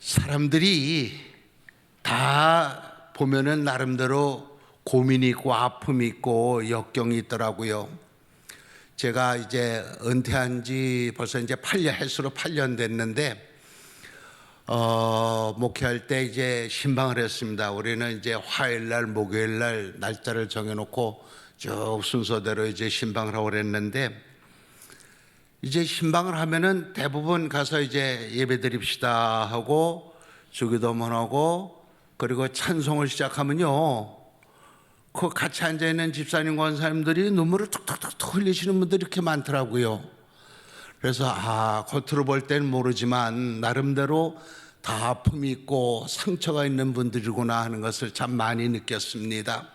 사람들이 다 보면은 나름대로 고민이 있고 아픔이 있고 역경이 있더라고요. 제가 이제 은퇴한 지 벌써 이제 8년, 횟수로 8년 됐는데, 목회할 때 이제 신방을 했습니다. 우리는 이제 화요일 날, 목요일 날 날짜를 정해놓고 쭉 순서대로 이제 신방을 하고 그랬는데, 이제 신방을 하면은 대부분 가서 이제 예배 드립시다 하고 주기도문 하고 그리고 찬송을 시작하면요, 그 같이 앉아있는 집사님 권사님들이 눈물을 툭툭툭 흘리시는 분들이 이렇게 많더라고요. 그래서 겉으로 볼 때는 모르지만 나름대로 다 아픔이 있고 상처가 있는 분들이구나 하는 것을 참 많이 느꼈습니다.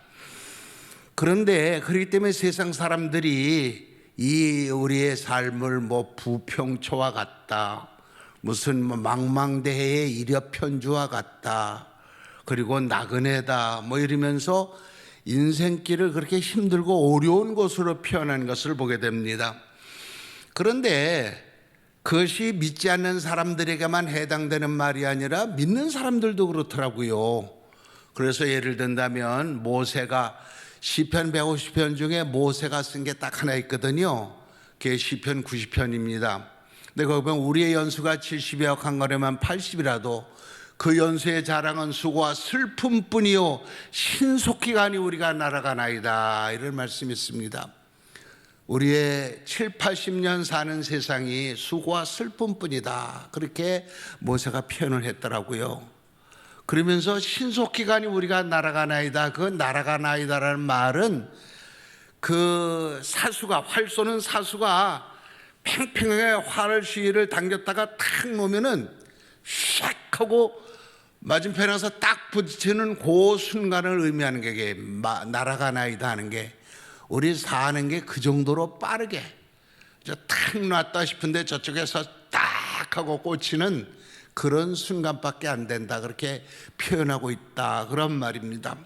그런데 그렇기 때문에 세상 사람들이 이 우리의 삶을 뭐 부평초와 같다, 무슨 뭐 망망대해의 이력편주와 같다, 그리고 나그네다 뭐 이러면서 인생길을 그렇게 힘들고 어려운 것으로 표현한 것을 보게 됩니다. 그런데 그것이 믿지 않는 사람들에게만 해당되는 말이 아니라 믿는 사람들도 그렇더라고요. 그래서 예를 든다면 모세가 시편 150편 중에 모세가 쓴 게 딱 하나 있거든요. 그게 시편 90편입니다. 근데 거기 보면 우리의 연수가 70여 한거래만 80이라도 그 연수의 자랑은 수고와 슬픔뿐이요 신속히 가니 우리가 날아가나이다, 이런 말씀이 있습니다. 우리의 7, 80년 사는 세상이 수고와 슬픔뿐이다, 그렇게 모세가 표현을 했더라고요. 그러면서 신속히 가니 우리가 날아가나이다, 그 날아가나이다라는 말은 그 사수가, 활 쏘는 사수가 팽팽하게 활을 시위를 당겼다가 탁 놓으면은 샥 하고 맞은편에 가서 딱 부딪히는 그 순간을 의미하는 게 이게 날아가나이다 하는 게, 우리 사는 게 그 정도로 빠르게 탁 놨다 싶은데 저쪽에서 딱 하고 꽂히는 그런 순간밖에 안 된다, 그렇게 표현하고 있다, 그런 말입니다.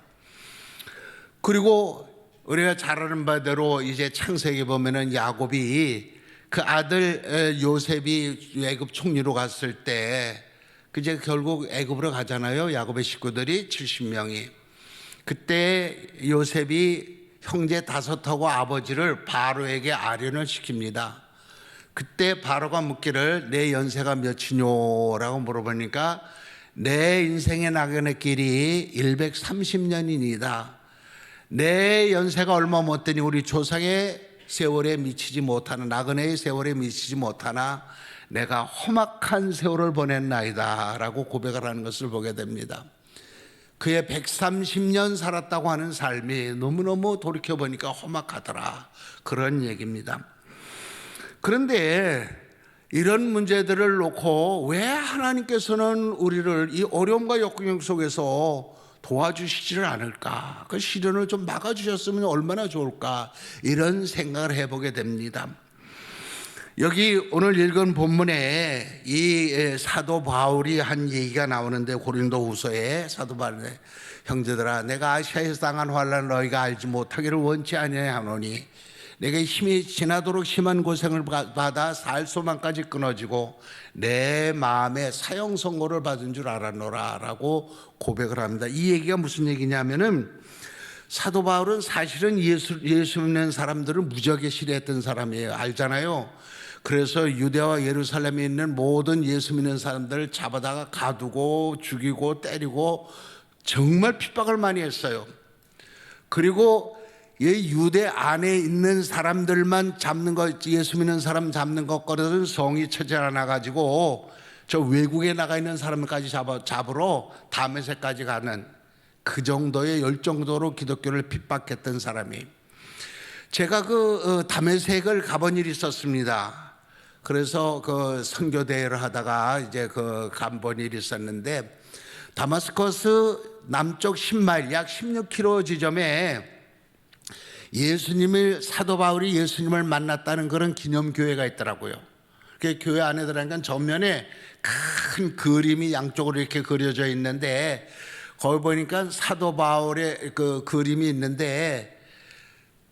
그리고 우리가 잘 아는 바대로 이제 창세기 보면은 야곱이 그 아들 요셉이 애굽 총리로 갔을 때 이제 결국 애굽으로 가잖아요. 야곱의 식구들이 70명이. 그때 요셉이 형제 5하고 아버지를 바로에게 아련을 시킵니다. 그때 바로가 묻기를 내 연세가 몇이뇨라고 물어보니까 내 인생의 나그네 길이 130년이니다. 내 연세가 얼마 못 되니 우리 조상의 세월에 미치지 못하는, 나그네의 세월에 미치지 못하나 내가 험악한 세월을 보냈나이다 라고 고백을 하는 것을 보게 됩니다. 그의 130년 살았다고 하는 삶이 너무너무 돌이켜보니까 험악하더라, 그런 얘기입니다. 그런데 이런 문제들을 놓고 왜 하나님께서는 우리를 이 어려움과 역경 속에서 도와주시지를 않을까, 그 시련을 좀 막아주셨으면 얼마나 좋을까, 이런 생각을 해보게 됩니다. 여기 오늘 읽은 본문에 이 사도 바울이 한 얘기가 나오는데, 고린도후서에 사도 바울이 형제들아, 내가 아시아에서 당한 환난을 너희가 알지 못하기를 원치 아니하노니 내가 힘이 지나도록 심한 고생을 받아 살 소망까지 끊어지고 내 마음에 사형 선고를 받은 줄 알았노라 라고 고백을 합니다. 이 얘기가 무슨 얘기냐면은, 사도 바울은 사실은 예수 믿는 사람들을 무지하게 싫어했던 사람이에요. 알잖아요. 그래서 유대와 예루살렘에 있는 모든 예수 믿는 사람들을 잡아다가 가두고 죽이고 때리고 정말 핍박을 많이 했어요. 그리고 이 유대 안에 있는 사람들만 잡는 것, 예수 믿는 사람 잡는 것거리는 성이 처질 않아 가지고 저 외국에 나가 있는 사람까지 잡으러 다메섹까지 가는 그 정도의 열정도로 기독교를 핍박했던 사람이. 제가 그 다메섹을 가본 일이 있었습니다. 그래서 그 선교 대회를 하다가 이제 그 가본 일이 있었는데, 다마스커스 남쪽 10마일 약 16km 지점에 예수님을, 사도 바울이 예수님을 만났다는 그런 기념교회가 있더라고요. 그 교회 안에 들어가니까 전면에 큰 그림이 양쪽으로 이렇게 그려져 있는데, 거기 보니까 사도 바울의 그 그림이 있는데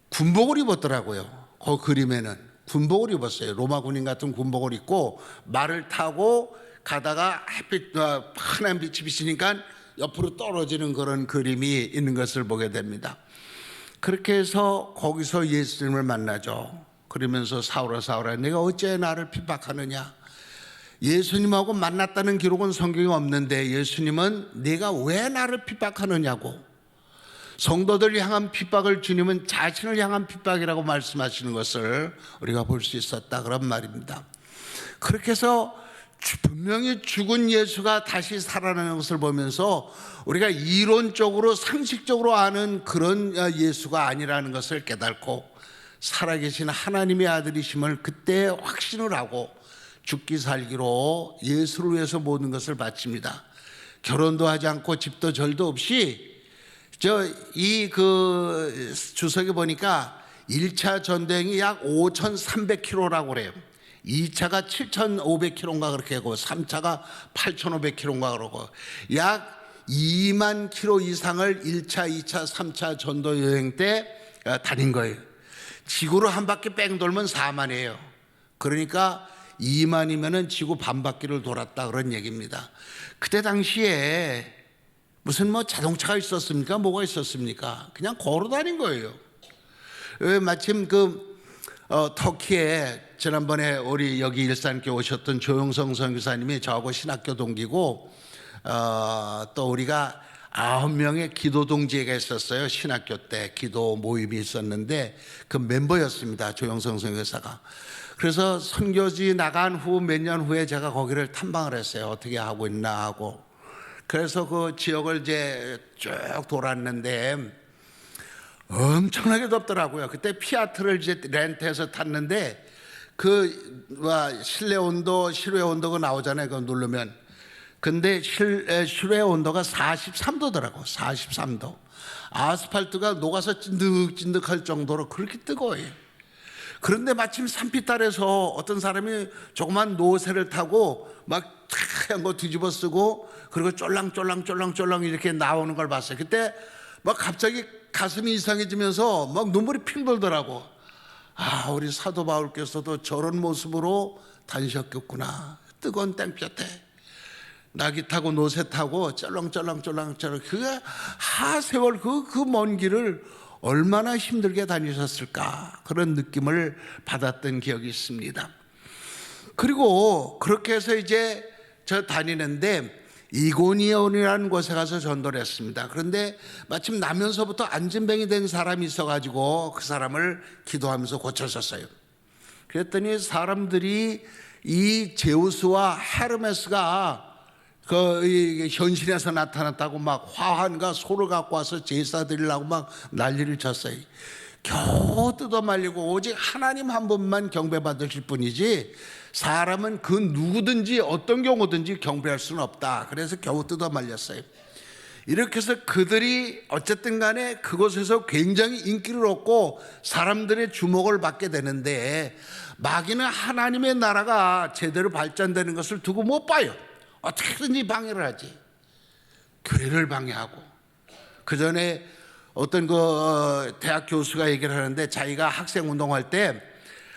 군복을 입었더라고요. 그 그림에는 군복을 입었어요. 로마 군인 같은 군복을 입고 말을 타고 가다가 햇빛 환한 빛이 비치니까 옆으로 떨어지는 그런 그림이 있는 것을 보게 됩니다. 그렇게 해서 거기서 예수님을 만나죠. 그러면서 사울아 사울아 내가 어째 나를 핍박하느냐. 예수님하고 만났다는 기록은 성경에 없는데 예수님은 네가 왜 나를 핍박하느냐고. 성도들 향한 핍박을 주님은 자신을 향한 핍박이라고 말씀하시는 것을 우리가 볼 수 있었다 그런 말입니다. 그렇게 해서 분명히 죽은 예수가 다시 살아나는 것을 보면서 우리가 이론적으로 상식적으로 아는 그런 예수가 아니라는 것을 깨닫고 살아계신 하나님의 아들이심을 그때 확신을 하고 죽기 살기로 예수를 위해서 모든 것을 바칩니다. 결혼도 하지 않고 집도 절도 없이 주석에 보니까 1차 전쟁이 약 5,300km라고 그래요. 2차가 7,500km인가 그렇게 하고 3차가 8,500km인가 그러고 약 2만 km 이상을 1차, 2차, 3차 전도 여행 때 다닌 거예요. 지구로 한 바퀴 뺑 돌면 4만이에요. 그러니까 2만이면은 지구 반바퀴를 돌았다 그런 얘기입니다. 그때 당시에 무슨 자동차가 있었습니까? 뭐가 있었습니까? 그냥 걸어 다닌 거예요. 마침 터키에 지난번에 우리 여기 일산교회 오셨던 조영성 선교사님이 저하고 신학교 동기고 또 우리가 9명의 기도 동지회가 있었어요. 신학교 때 기도 모임이 있었는데 그 멤버였습니다. 조영성 선교사가. 그래서 선교지 나간 후 몇 년 후에 제가 거기를 탐방을 했어요. 어떻게 하고 있나 하고. 그래서 그 지역을 이제 쭉 돌았는데 엄청나게 덥더라고요. 그때 피아트를 이제 렌트해서 탔는데 실내 온도, 실외 온도가 나오잖아요. 그거 누르면. 근데 실외 온도가 43도더라고. 43도. 아스팔트가 녹아서 찐득찐득할 정도로 그렇게 뜨거워요. 그런데 마침 산비탈에서 어떤 사람이 조그만 노새를 타고 막 하얀 거 뒤집어 쓰고 그리고 쫄랑쫄랑 이렇게 나오는 걸 봤어요. 그때 막 갑자기 가슴이 이상해지면서 막 눈물이 핑 돌더라고. 아, 우리 사도 바울께서도 저런 모습으로 다니셨겠구나. 뜨거운 땡볕에 나귀 타고 노새 타고 쩔렁쩔렁 그게 하세월 그 먼 길을 얼마나 힘들게 다니셨을까 그런 느낌을 받았던 기억이 있습니다. 그리고 그렇게 해서 이제 저 다니는데 이고니온이라는 곳에 가서 전도를 했습니다. 그런데 마침 나면서부터 안진병이 된 사람이 있어가지고 그 사람을 기도하면서 고쳤었어요. 그랬더니 사람들이 이 제우스와 헤르메스가 현실에서 나타났다고 막 화환과 소를 갖고 와서 제사 드리려고 막 난리를 쳤어요. 겨우 뜯어말리고 오직 하나님 한 분만 경배받으실 뿐이지 사람은 그 누구든지 어떤 경우든지 경배할 수는 없다. 그래서 겨우 뜯어말렸어요. 이렇게 해서 그들이 어쨌든 간에 그곳에서 굉장히 인기를 얻고 사람들의 주목을 받게 되는데 마귀는 하나님의 나라가 제대로 발전되는 것을 두고 못 봐요. 어떻게든지 방해를 하지. 교회를 방해하고. 그 전에 어떤 대학 교수가 얘기를 하는데 자기가 학생 운동할 때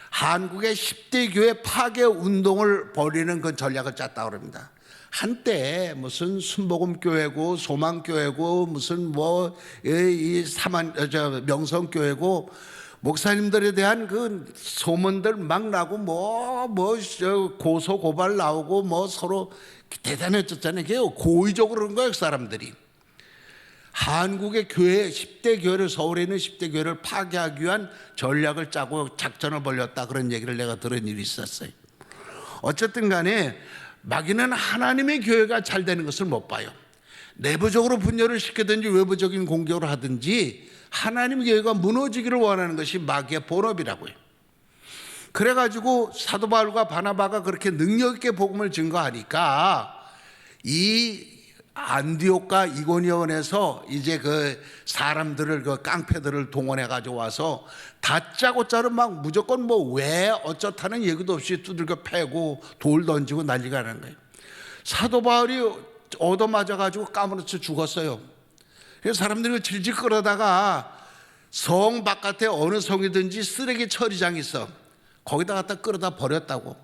한국의 10대 교회 파괴 운동을 벌이는 그 전략을 짰다고 합니다. 한때 무슨 순복음교회고 소망교회고 무슨 명성교회고 목사님들에 대한 그 소문들 막 나고 고소 고발 나오고 서로 대단해졌잖아요. 고의적으로 그런 거예요, 사람들이. 한국의 교회 10대 교회를 서울에 있는 10대 교회를 파괴하기 위한 전략을 짜고 작전을 벌였다 그런 얘기를 내가 들은 일이 있었어요. 어쨌든 간에 마귀는 하나님의 교회가 잘 되는 것을 못 봐요. 내부적으로 분열을 시키든지 외부적인 공격을 하든지 하나님의 교회가 무너지기를 원하는 것이 마귀의 본업이라고요. 그래가지고 사도 바울과 바나바가 그렇게 능력 있게 복음을 증거하니까 이 안디옥과 이고니온에서 이제 그 사람들을 그 깡패들을 동원해 가지고 와서 다짜고짜로 막 무조건 왜 어쩌다는 얘기도 없이 두들겨 패고 돌 던지고 난리가 나는 거예요. 사도 바울이 얻어맞아 가지고 까무러쳐 죽었어요. 그래서 사람들이 질질 끌어다가 성 바깥에 어느 성이든지 쓰레기 처리장이 있어. 거기다 갖다 끌어다 버렸다고.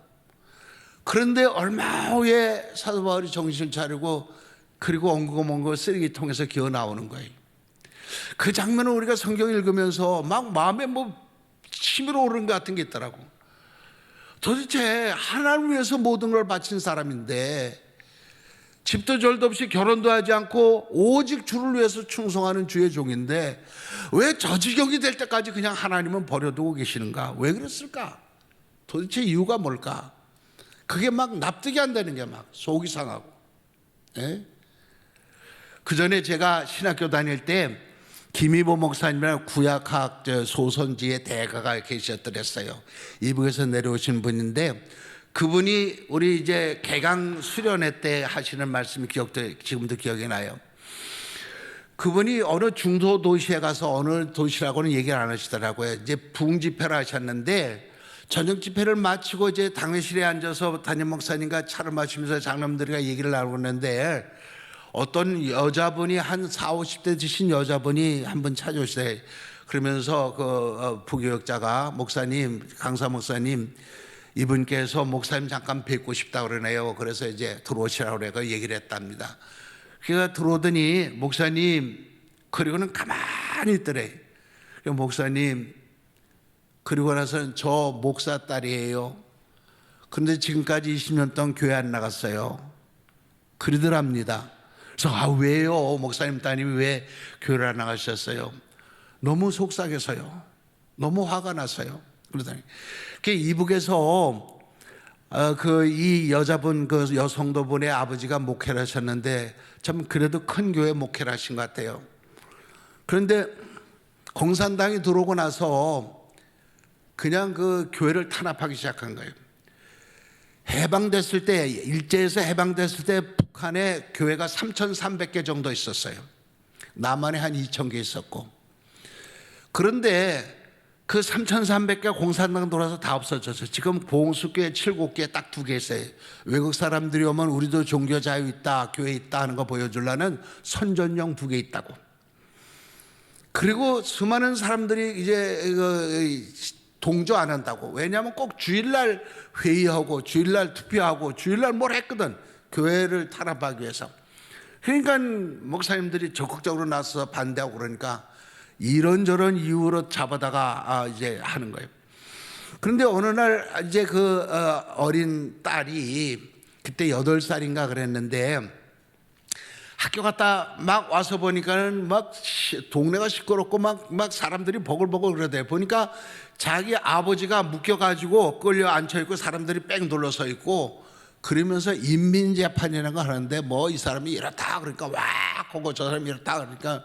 그런데 얼마 후에 사도 바울이 정신을 차리고 그리고 엉거멍거 쓰레기통에서 기어 나오는 거예요. 그 장면을 우리가 성경 읽으면서 막 마음에 뭐 치밀어 오르는 것 같은 게 있더라고. 도대체 하나님을 위해서 모든 걸 바친 사람인데 집도 절도 없이 결혼도 하지 않고 오직 주를 위해서 충성하는 주의 종인데 왜 저 지경이 될 때까지 그냥 하나님은 버려두고 계시는가? 왜 그랬을까? 도대체 이유가 뭘까? 그게 막 납득이 안 되는 게 막 속이 상하고. 예? 그 전에 제가 신학교 다닐 때 김희보 목사님이라는 구약학 소선지의 대가가 계셨더랬어요. 이북에서 내려오신 분인데 그분이 우리 이제 개강 수련회 때 하시는 말씀이 지금도 기억이 나요. 그분이 어느 중소 도시에 가서 어느 도시라고는 얘기를 안 하시더라고요. 이제 부흥 집회를 하셨는데 저녁 집회를 마치고 이제 당회실에 앉아서 담임 목사님과 차를 마시면서 장로님들과 얘기를 나누고 있는데 어떤 여자분이 한 40, 50대 드신 여자분이 한 분 찾아오시대. 그러면서 그 부교역자가 목사님, 강사 목사님, 이분께서 목사님 잠깐 뵙고 싶다 그러네요. 그래서 이제 들어오시라고 그래서 얘기를 했답니다. 그가 들어오더니 목사님, 그리고는 가만히 있더래. 목사님, 그리고 나서는 저 목사 딸이에요. 그런데 지금까지 20년 동안 교회 안 나갔어요. 그러더랍니다. 그래서 왜요? 목사님 따님이 왜 교회를 안 나가셨어요? 너무 속삭여서요. 너무 화가 나서요. 그러더니 이북에서 이 여자분 그 여성도분의 아버지가 목회를 하셨는데 참 그래도 큰 교회 목회를 하신 것 같아요. 그런데 공산당이 들어오고 나서 그냥 그 교회를 탄압하기 시작한 거예요. 해방됐을 때, 일제에서 해방됐을 때 북한에 교회가 3,300개 정도 있었어요. 남한에 한 2,000개 있었고. 그런데 그 3,300개 공산당 돌아서 다 없어졌어요. 지금 보홍수교회 7곳교회 딱 2개 있어요. 외국 사람들이 오면 우리도 종교 자유 있다, 교회 있다 하는 거 보여주려는 선전용 2개 있다고. 그리고 수많은 사람들이 이제 동조 안 한다고. 왜냐하면 꼭 주일날 회의하고 주일날 투표하고 주일날 뭘 했거든. 교회를 탄압하기 위해서. 그러니까 목사님들이 적극적으로 나서서 반대하고 그러니까 이런저런 이유로 잡아다가 이제 하는 거예요. 그런데 어느 날 이제 그 어린 딸이 그때 8살인가 그랬는데 학교 갔다 막 와서 보니까는 막 동네가 시끄럽고 막 사람들이 버글버글 그러대. 보니까 자기 아버지가 묶여가지고 끌려 앉혀있고 사람들이 뺑 둘러서 있고 그러면서 인민재판이라는 거 하는데 뭐 이 사람이 이렇다 그러니까 와 하고 저 사람이 이렇다 그러니까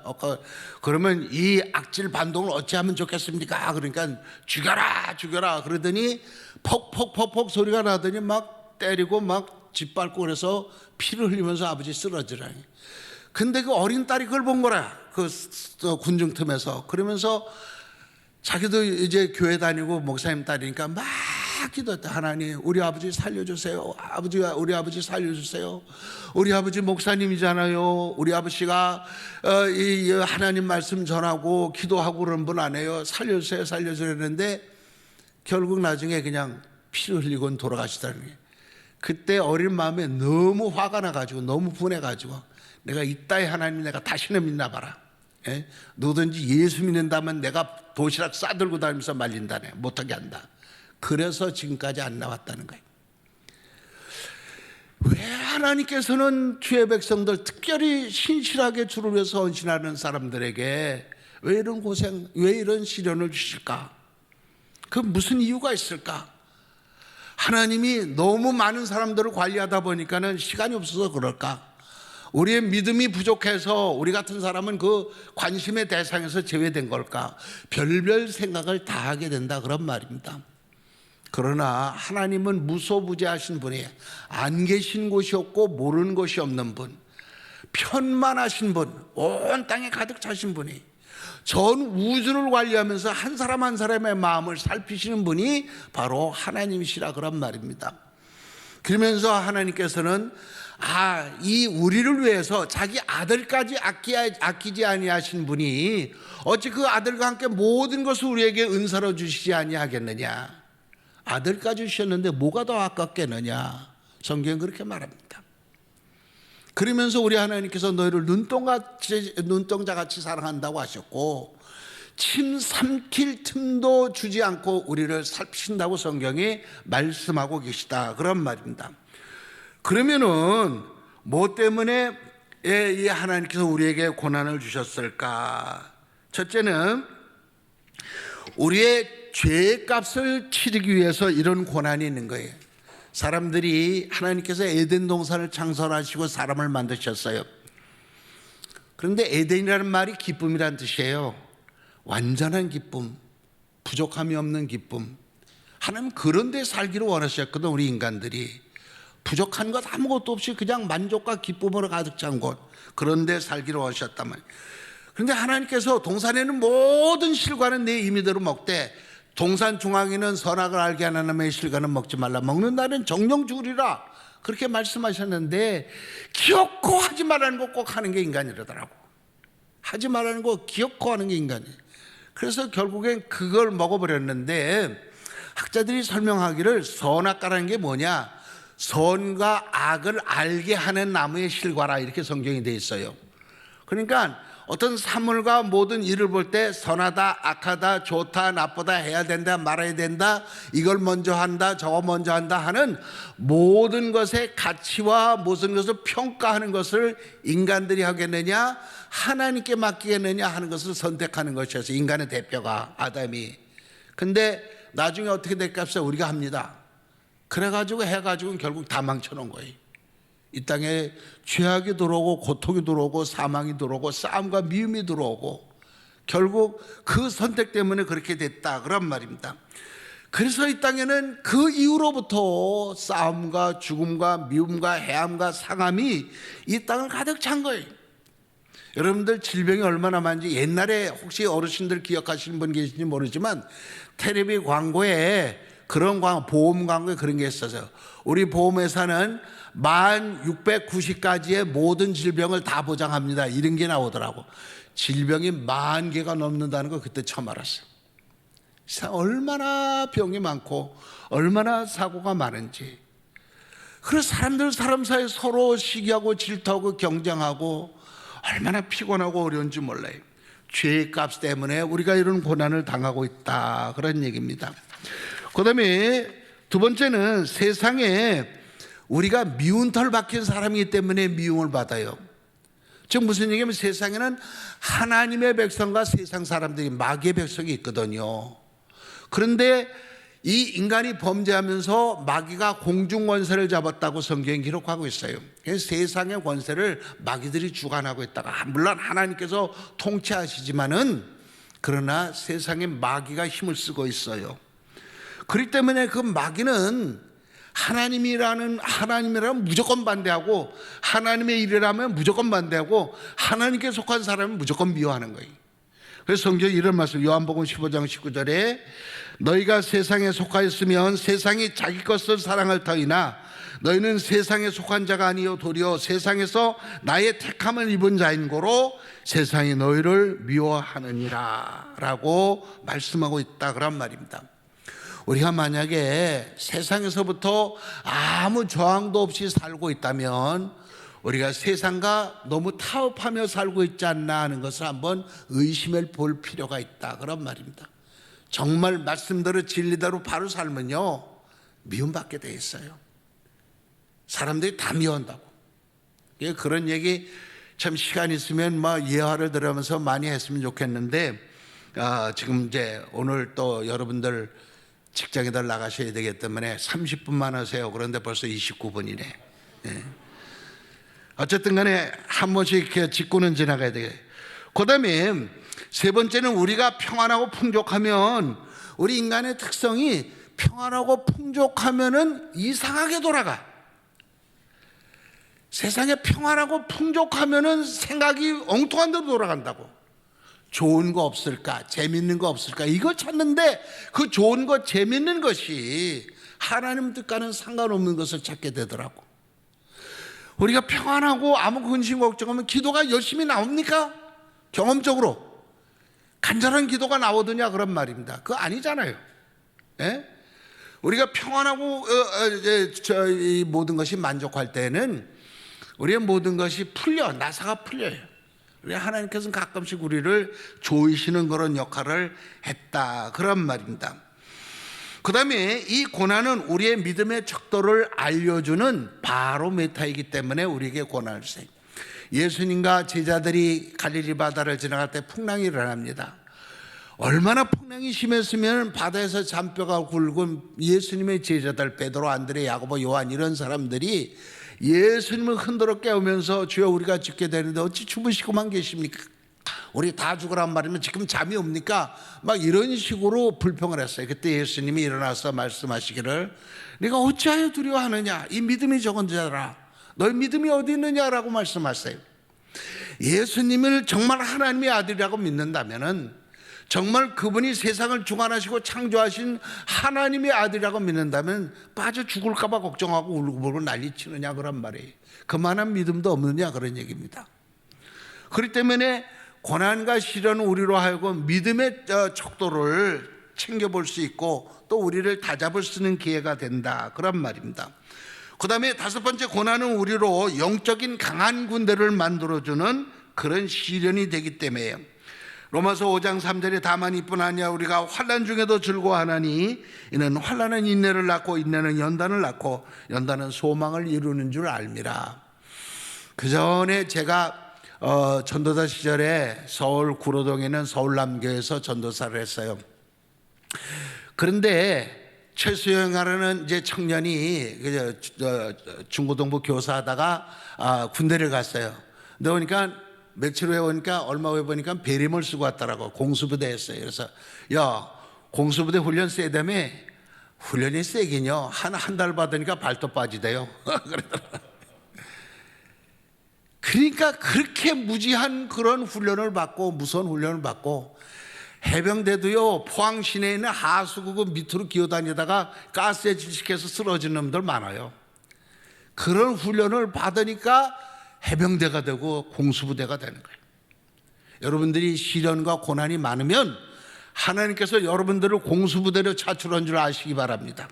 그러면 이 악질 반동을 어찌하면 좋겠습니까? 그러니까 죽여라 그러더니 퍽퍽퍽퍽 소리가 나더니 막 때리고 막 짓밟고 그래서 피를 흘리면서 아버지 쓰러지라니. 근데 그 어린 딸이 그걸 본 거라. 그 군중 틈에서. 그러면서 자기도 이제 교회 다니고 목사님 딸이니까 막 기도했다. 하나님, 우리 아버지 살려주세요. 우리 아버지 살려주세요. 우리 아버지 목사님이잖아요. 우리 아버지가 이 하나님 말씀 전하고 기도하고 그런 분 아니에요. 살려주세요. 했는데 결국 나중에 그냥 피를 흘리고 돌아가시다는 게. 그때 어린 마음에 너무 화가 나가지고 너무 분해가지고 내가 이따위 하나님 내가 다시는 믿나 봐라. 예? 누구든지 예수 믿는다면 내가 도시락 싸들고 다니면서 말린다네. 못하게 한다. 그래서 지금까지 안 나왔다는 거예요. 왜 하나님께서는 주의 백성들 특별히 신실하게 주를 위해서 헌신하는 사람들에게 왜 이런 고생, 왜 이런 시련을 주실까? 그 무슨 이유가 있을까? 하나님이 너무 많은 사람들을 관리하다 보니까는 시간이 없어서 그럴까? 우리의 믿음이 부족해서 우리 같은 사람은 그 관심의 대상에서 제외된 걸까? 별별 생각을 다 하게 된다 그런 말입니다. 그러나 하나님은 무소부재하신 분이에요. 안 계신 곳이 없고 모르는 곳이 없는 분, 편만하신 분, 온 땅에 가득 차신 분이 전 우주를 관리하면서 한 사람 한 사람의 마음을 살피시는 분이 바로 하나님이시라 그런 말입니다. 그러면서 하나님께서는 이 우리를 위해서 자기 아들까지 아끼지 아니하신 분이 어찌 그 아들과 함께 모든 것을 우리에게 은사로 주시지 아니하겠느냐. 아들까지 주셨는데 뭐가 더 아깝겠느냐. 성경은 그렇게 말합니다. 그러면서 우리 하나님께서 너희를 눈동자같이 사랑한다고 하셨고 침 삼킬 틈도 주지 않고 우리를 살피신다고 성경이 말씀하고 계시다, 그런 말입니다. 그러면은 뭐 때문에 이 하나님께서 우리에게 고난을 주셨을까? 첫째는 우리의 죄의 값을 치르기 위해서 이런 고난이 있는 거예요. 사람들이, 하나님께서 에덴 동산을 창설하시고 사람을 만드셨어요. 그런데 에덴이라는 말이 기쁨이란 뜻이에요. 완전한 기쁨, 부족함이 없는 기쁨. 하나님 그런 데 살기를 원하셨거든. 우리 인간들이 부족한 것 아무것도 없이 그냥 만족과 기쁨으로 가득 찬 곳, 그런 데 살기를 원하셨단 말이에요. 그런데 하나님께서 동산에는 모든 실과는 내 임의대로 먹되 동산 중앙에는 선악을 알게 하는 하나님의 실과는 먹지 말라. 먹는 날은 정령 죽으리라, 그렇게 말씀하셨는데 기어코 하지 말라는 거 꼭 하는 게 인간이라더라고. 하지 말라는 거 기어코 하는 게 인간이에요. 그래서 결국엔 그걸 먹어버렸는데 학자들이 설명하기를 선악과라는 게 뭐냐, 선과 악을 알게 하는 나무의 실과라, 이렇게 성경이 되어 있어요. 그러니까 어떤 사물과 모든 일을 볼 때 선하다, 악하다, 좋다, 나쁘다, 해야 된다, 말아야 된다, 이걸 먼저 한다, 저거 먼저 한다 하는 모든 것의 가치와 모든 것을 평가하는 것을 인간들이 하겠느냐, 하나님께 맡기겠느냐 하는 것을 선택하는 것이었어요. 인간의 대표가 아담이. 근데 나중에 어떻게 될까 해서 우리가 합니다. 그래가지고 해가지고 결국 다 망쳐놓은 거예요. 이 땅에 죄악이 들어오고 고통이 들어오고 사망이 들어오고 싸움과 미움이 들어오고 결국 그 선택 때문에 그렇게 됐다, 그런 말입니다. 그래서 이 땅에는 그 이후로부터 싸움과 죽음과 미움과 해함과 상함이 이 땅을 가득 찬 거예요. 여러분들 질병이 얼마나 많은지 옛날에 혹시 어르신들 기억하시는 분 계신지 모르지만 텔레비 광고에 그런 보험 광고에 그런 게 있어서 우리 보험회사는 만 690가지의 모든 질병을 다 보장합니다, 이런 게 나오더라고. 질병이 10,000개가 넘는다는 거 그때 처음 알았어요. 얼마나 병이 많고 얼마나 사고가 많은지. 그래서 사람들 사람 사이에 서로 시기하고 질투하고 경쟁하고 얼마나 피곤하고 어려운지 몰라요. 죄의 값 때문에 우리가 이런 고난을 당하고 있다, 그런 얘기입니다. 그 다음에 두 번째는 세상에 우리가 미운 털 박힌 사람이기 때문에 미움을 받아요. 즉 무슨 얘기냐면 세상에는 하나님의 백성과 세상 사람들이 마귀의 백성이 있거든요. 그런데 이 인간이 범죄하면서 마귀가 공중 권세를 잡았다고 성경이 기록하고 있어요. 그래서 세상의 권세를 마귀들이 주관하고 있다가, 물론 하나님께서 통치하시지만은 그러나 세상에 마귀가 힘을 쓰고 있어요. 그렇기 때문에 그 마귀는 하나님이라면 무조건 반대하고 하나님의 일이라면 무조건 반대하고 하나님께 속한 사람은 무조건 미워하는 거예요. 그래서 성경에 이런 말씀, 요한복음 15장 19절에 너희가 세상에 속하였으면 세상이 자기 것을 사랑할 터이나 너희는 세상에 속한 자가 아니요 도리어 세상에서 나의 택함을 입은 자인 고로 세상이 너희를 미워하느니라 라고 말씀하고 있다, 그런 말입니다. 우리가 만약에 세상에서부터 아무 저항도 없이 살고 있다면 우리가 세상과 너무 타협하며 살고 있지 않나 하는 것을 한번 의심해 볼 필요가 있다, 그런 말입니다. 정말 말씀대로 진리대로 바로 살면요 미움받게 돼 있어요. 사람들이 다 미워한다고. 그런 얘기 참 시간 있으면 예화를 들으면서 많이 했으면 좋겠는데 지금 이제 오늘 또 여러분들 직장에들 나가셔야 되기 때문에 30분만 하세요. 그런데 벌써 29분이네. 네. 어쨌든 간에 한 번씩 이렇게 짚고는 지나가야 되겠. 그 다음에 세 번째는 우리가 평안하고 풍족하면, 우리 인간의 특성이 평안하고 풍족하면은 이상하게 돌아가. 세상에 평안하고 풍족하면은 생각이 엉뚱한 데로 돌아간다고. 좋은 거 없을까? 재밌는 거 없을까? 이걸 찾는데 그 좋은 거, 재밌는 것이 하나님 뜻과는 상관없는 것을 찾게 되더라고. 우리가 평안하고 아무 근심 걱정하면 기도가 열심히 나옵니까? 경험적으로 간절한 기도가 나오더냐, 그런 말입니다. 그거 아니잖아요. 예? 우리가 평안하고 이 모든 것이 만족할 때는 우리의 모든 것이 풀려, 나사가 풀려요. 우리 하나님께서는 가끔씩 우리를 조이시는 그런 역할을 했다, 그런 말입니다. 그 다음에 이 고난은 우리의 믿음의 척도를 알려주는 바로메타이기 때문에 우리에게 고난을 주세요. 예수님과 제자들이 갈릴리 바다를 지나갈 때 풍랑이 일어납니다. 얼마나 풍랑이 심했으면 바다에서 잔뼈가 굵은 예수님의 제자들 베드로, 안드레, 야고보, 요한 이런 사람들이 예수님을 흔들어 깨우면서 주여 우리가 죽게 되는데 어찌 주무시고만 계십니까? 우리 다 죽으란 말이면 지금 잠이 옵니까? 막 이런 식으로 불평을 했어요. 그때 예수님이 일어나서 말씀하시기를 네가 어찌하여 두려워하느냐? 이 믿음이 적은 자라, 너희 믿음이 어디 있느냐라고 말씀하세요. 예수님을 정말 하나님의 아들이라고 믿는다면은, 정말 그분이 세상을 주관하시고 창조하신 하나님의 아들이라고 믿는다면 빠져 죽을까 봐 걱정하고 울고불고 난리치느냐 그런 말이에요. 그만한 믿음도 없느냐 그런 얘기입니다. 그렇기 때문에 고난과 시련은 우리로 하여금 믿음의 척도를 챙겨볼 수 있고 또 우리를 다잡을 수 있는 기회가 된다, 그런 말입니다. 그 다음에 다섯 번째, 고난은 우리로 영적인 강한 군대를 만들어주는 그런 시련이 되기 때문에 로마서 5장 3절에 다만 이뿐 아니야 우리가 환난 중에도 즐거워하나니 이는 환난은 인내를 낳고 인내는 연단을 낳고 연단은 소망을 이루는 줄 알미라. 그 전에 제가 전도사 시절에 서울 구로동에 있는 서울남교에서 전도사를 했어요. 그런데 최수영이라는 이제 청년이 중고등부 교사하다가 군대를 갔어요. 근데 보니까 며칠 후에 보니까 얼마 후에 보니까 배림을 쓰고 왔더라고. 공수부대 했어요. 그래서 야, 공수부대 훈련 세다며. 훈련이 세긴요, 한 달 받으니까 발톱 빠지대요. 그러니까 그렇게 무지한 그런 훈련을 받고 무서운 훈련을 받고, 해병대도요 포항 시내에 있는 하수구 밑으로 기어다니다가 가스에 질식해서 쓰러진 놈들 많아요. 그런 훈련을 받으니까 해병대가 되고 공수부대가 되는 거예요. 여러분들이 시련과 고난이 많으면 하나님께서 여러분들을 공수부대로 차출한 줄 아시기 바랍니다.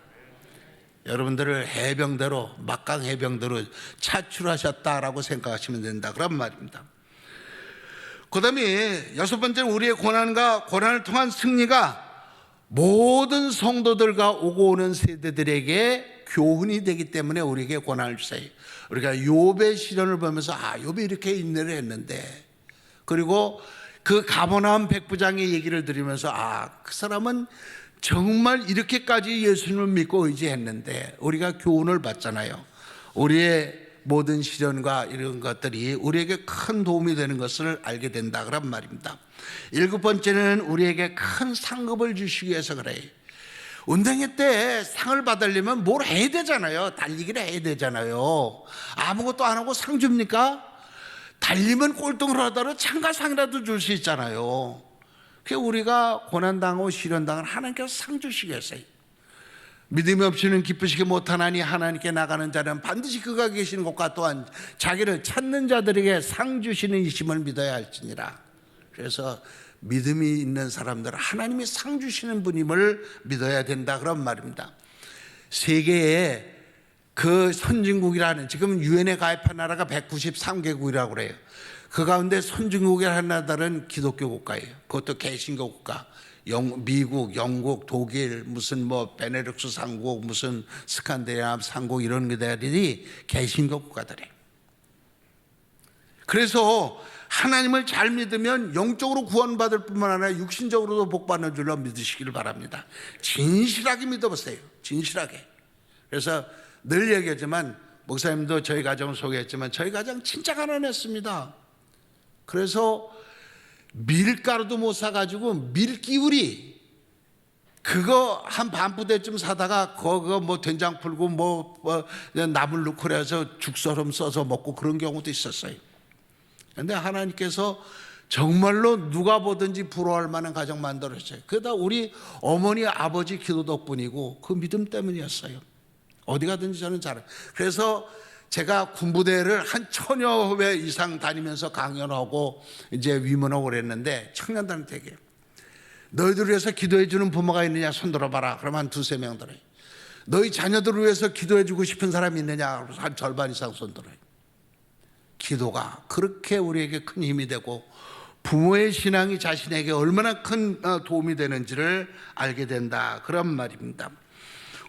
여러분들을 해병대로, 막강 해병대로 차출하셨다라고 생각하시면 된다, 그런 말입니다. 그 다음에 여섯 번째는 우리의 고난과 고난을 통한 승리가 모든 성도들과 오고 오는 세대들에게 교훈이 되기 때문에 우리에게 고난을 주세요. 우리가 욥의 시련을 보면서 욥이 이렇게 인내를 했는데, 그리고 그 가버나움 백부장의 얘기를 들으면서 그 사람은 정말 이렇게까지 예수님을 믿고 의지했는데, 우리가 교훈을 받잖아요. 우리의 모든 시련과 이런 것들이 우리에게 큰 도움이 되는 것을 알게 된다, 그런 말입니다. 일곱 번째는 우리에게 큰 상급을 주시기 위해서 그래요. 운동회 때 상을 받으려면 뭘 해야 되잖아요. 달리기를 해야 되잖아요. 아무것도 안 하고 상 줍니까? 달리면 꼴등을 하더라도 참가상이라도 줄 수 있잖아요. 그래서 우리가 고난당하고 시련당한 하나님께서 상 주시겠어요. 믿음이 없이는 기쁘시게 못하나니 하나님께 나가는 자는 반드시 그가 계시는 곳과 또한 자기를 찾는 자들에게 상 주시는 이심을 믿어야 할지니라. 그래서 믿음이 있는 사람들은 하나님이 상 주시는 분임을 믿어야 된다, 그런 말입니다. 세계에 그 선진국이라는, 지금 유엔에 가입한 나라가 193개국이라고 그래요. 그 가운데 선진국이라는 나라는 기독교 국가예요. 그것도 개신교 국가. 미국, 영국, 독일, 무슨 베네룩스 삼국, 무슨 스칸디나비아 삼국 이런 것들이 개신교 국가들이에요. 그래서 하나님을 잘 믿으면 영적으로 구원받을 뿐만 아니라 육신적으로도 복받는 줄로 믿으시기를 바랍니다. 진실하게 믿어보세요. 진실하게. 그래서 늘 얘기하지만, 목사님도 저희 가정을 소개했지만 저희 가정 진짜 가난했습니다. 그래서 밀가루도 못 사가지고 밀기우리 그거 한 반부대쯤 사다가 그거 된장 풀고 나물 넣고 그래서 죽처럼 써서 먹고 그런 경우도 있었어요. 그런데 하나님께서 정말로 누가 보든지 부러워할 만한 가정 만들었어요. 그게 다 우리 어머니 아버지 기도 덕분이고 그 믿음 때문이었어요. 어디 가든지 저는 잘해요. 그래서 제가 군부대를 한 1000여 회 이상 다니면서 강연하고 이제 위문하고 그랬는데, 청년들한테 얘기해요. 너희들 위해서 기도해 주는 부모가 있느냐 손 들어봐라. 그러면 한 2-3명 들어요. 너희 자녀들을 위해서 기도해주고 싶은 사람이 있느냐? 그래서 한 절반 이상 손 들어요. 기도가 그렇게 우리에게 큰 힘이 되고 부모의 신앙이 자신에게 얼마나 큰 도움이 되는지를 알게 된다, 그런 말입니다.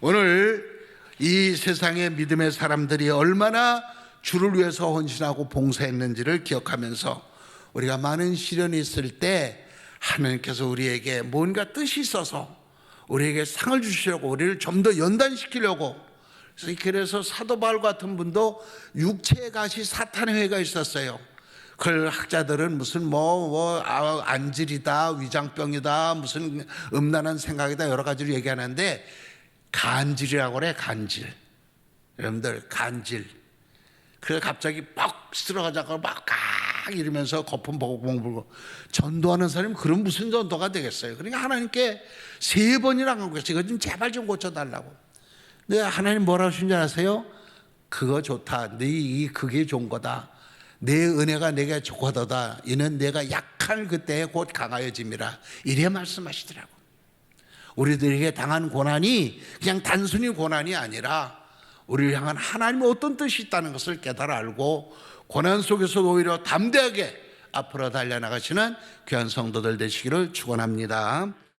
오늘 이 세상의 믿음의 사람들이 얼마나 주를 위해서 헌신하고 봉사했는지를 기억하면서 우리가 많은 시련이 있을 때 하나님께서 우리에게 뭔가 뜻이 있어서 우리에게 상을 주시려고, 우리를 좀 더 연단시키려고. 그래서 사도 바울 같은 분도 육체의 가시 사탄의 회가 있었어요. 그걸 학자들은 무슨 안질이다, 위장병이다, 무슨 음란한 생각이다, 여러 가지로 얘기하는데 간질이라고 그래. 간질. 여러분들, 간질. 그래서 갑자기 뻑 들어가자고 막 이러면서 거품 보고 불고. 전도하는 사람이 그런 무슨 전도가 되겠어요? 그러니까 하나님께 3번이나 간 거예요. 이거 좀 제발 좀 고쳐달라고. 근데 하나님 뭐라고 하신 줄 아세요? 그거 좋다. 그게 좋은 거다. 내 은혜가 내게 좋거다. 이는 내가 약한 그때에 곧 강하여짐이라. 이래 말씀하시더라고. 우리들에게 당한 고난이 그냥 단순히 고난이 아니라 우리를 향한 하나님의 어떤 뜻이 있다는 것을 깨달아 알고 고난 속에서도 오히려 담대하게 앞으로 달려나가시는 귀한 성도들 되시기를 축원합니다.